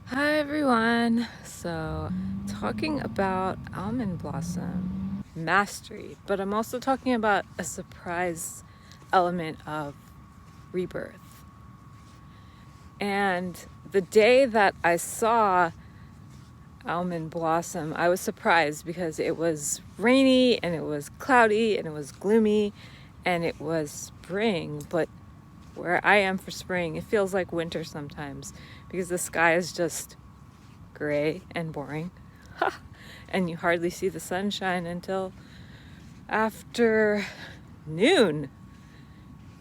Hi everyone. So, talking about almond blossom mastery, but I'm also talking about a surprise element of rebirth. And the day that I saw almond blossom, I was surprised because it was rainy and it was cloudy and it was gloomy and it was spring, but where I am for spring, it feels like winter sometimes because the sky is just gray and boring. And you hardly see the sunshine until after noon.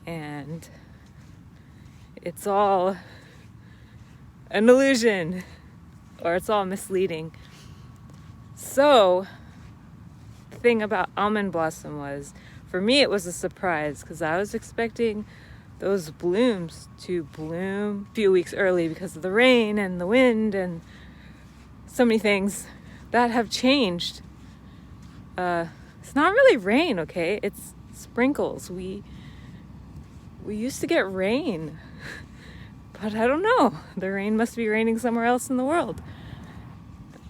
And it's all an illusion, or it's all misleading. So, the thing about almond blossom was, for me, it was a surprise because I was expecting those blooms to bloom a few weeks early because of the rain and the wind and so many things that have changed. It's not really rain, okay? It's sprinkles. We used to get rain, but I don't know. The rain must be raining somewhere else in the world.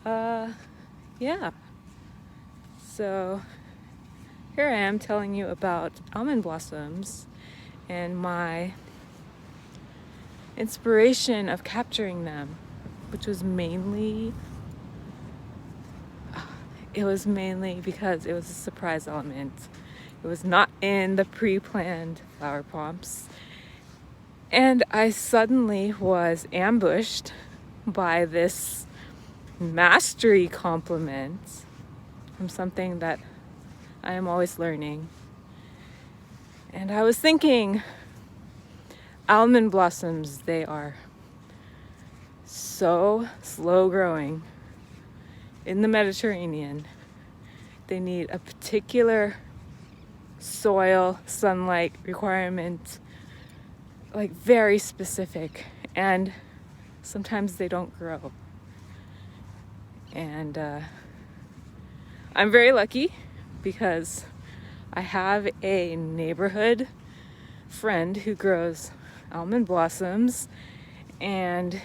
Yeah. So here I am telling you about almond blossoms and my inspiration of capturing them, which was mainly because it was a surprise element. It was not in the pre-planned flower prompts. And I suddenly was ambushed by this mastery compliment from something that I am always learning. And I was thinking, almond blossoms, they are so slow growing in the Mediterranean. They need a particular soil, sunlight requirement, like very specific, and sometimes they don't grow. And I'm very lucky because I have a neighborhood friend who grows almond blossoms, and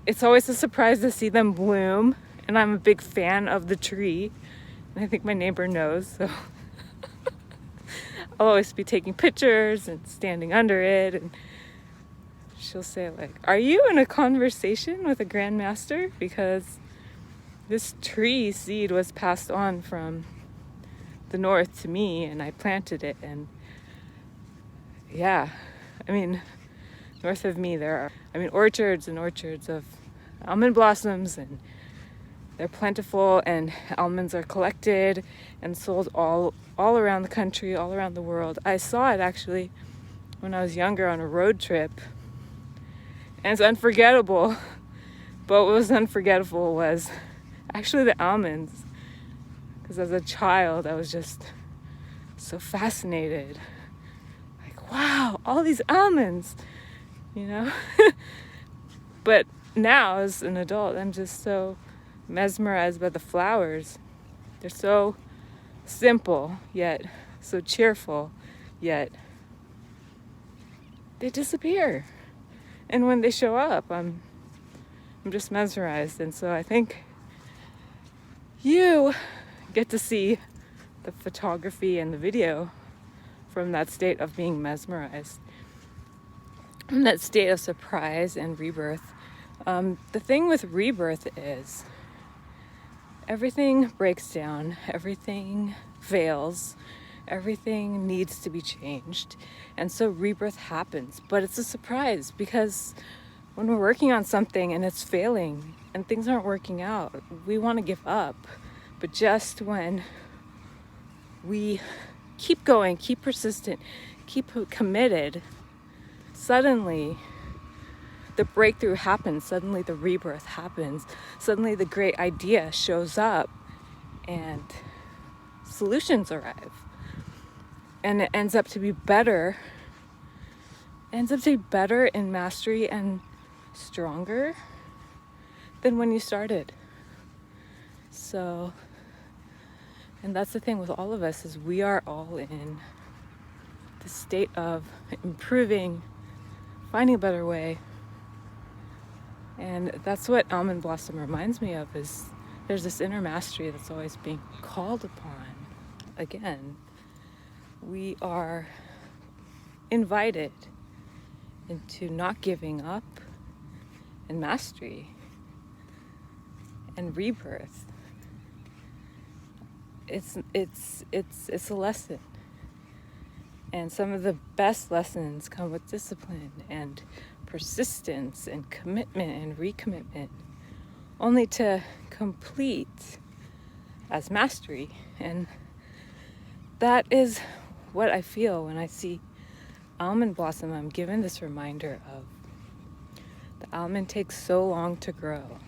it's always a surprise to see them bloom. And I'm a big fan of the tree, and I think my neighbor knows, so I'll always be taking pictures and standing under it, and she'll say, like, are you in a conversation with a grandmaster? Because this tree seed was passed on from the north to me, and I planted it. And yeah, I mean, north of me there are orchards and orchards of almond blossoms, and they're plentiful, and almonds are collected and sold all around the country, all around the world. I saw it actually when I was younger on a road trip, and it's unforgettable. But what was unforgettable was actually the almonds, because as a child I was just so fascinated, like, wow, all these almonds, you know. But now as an adult, I'm just so mesmerized by the flowers. They're so simple yet so cheerful, yet they disappear, and when they show up, I'm just mesmerized. And so I think you get to see the photography and the video from that state of being mesmerized, from that state of surprise and rebirth. The thing with rebirth is everything breaks down, everything fails, everything needs to be changed. And so rebirth happens, but it's a surprise because when we're working on something and it's failing and things aren't working out, we want to give up. But just when we keep going, keep persistent, keep committed, suddenly the breakthrough happens, suddenly the rebirth happens, suddenly the great idea shows up and solutions arrive. And it ends up to be better in mastery and stronger than when you started. So, and that's the thing with all of us, is we are all in the state of improving, finding a better way, And that's what almond blossom reminds me of, is there's this inner mastery that's always being called upon. Again, we are invited into not giving up and mastery and rebirth. It's a lesson. And some of the best lessons come with discipline and persistence and commitment and recommitment, only to complete as mastery. And that is what I feel when I see almond blossom. I'm given this reminder of the almond takes so long to grow.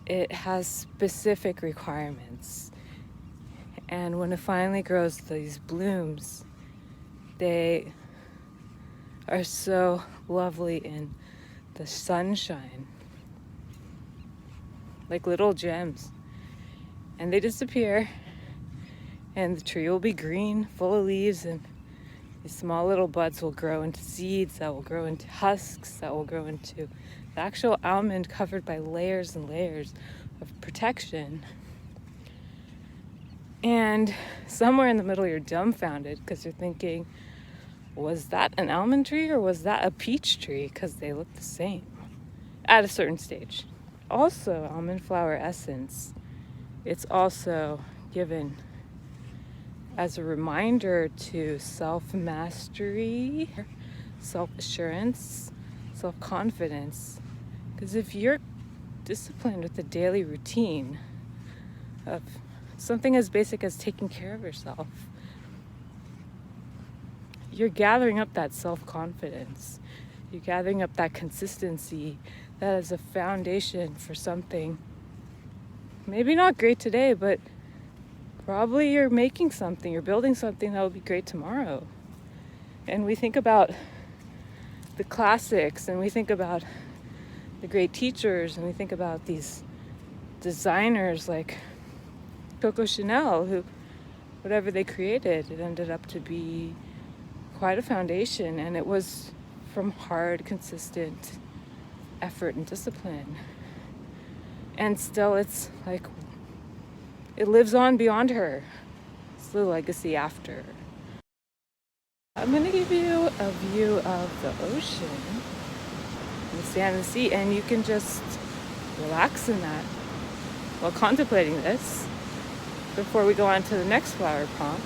It has specific requirements. And when it finally grows these blooms, they are so lovely in the sunshine, like little gems. And they disappear, and the tree will be green, full of leaves, and these small little buds will grow into seeds that will grow into husks, that will grow into the actual almond, covered by layers and layers of protection. And somewhere in the middle, you're dumbfounded because you're thinking, was that an almond tree or was that a peach tree? Because they look the same at a certain stage. Also, almond flower essence, it's also given as a reminder to self-mastery, self-assurance, self-confidence. Because if you're disciplined with a daily routine of something as basic as taking care of yourself, you're gathering up that self-confidence. You're gathering up that consistency that is a foundation for something maybe not great today, but probably you're making something, you're building something that will be great tomorrow. And we think about the classics, and we think about the great teachers, and we think about these designers like Coco Chanel, who, whatever they created, it ended up to be quite a foundation, and it was from hard, consistent effort and discipline. And still, it's like, it lives on beyond her. It's the legacy after. I'm going to give you a view of the ocean, the sand and the sea, and you can just relax in that while contemplating this before we go on to the next flower prompt.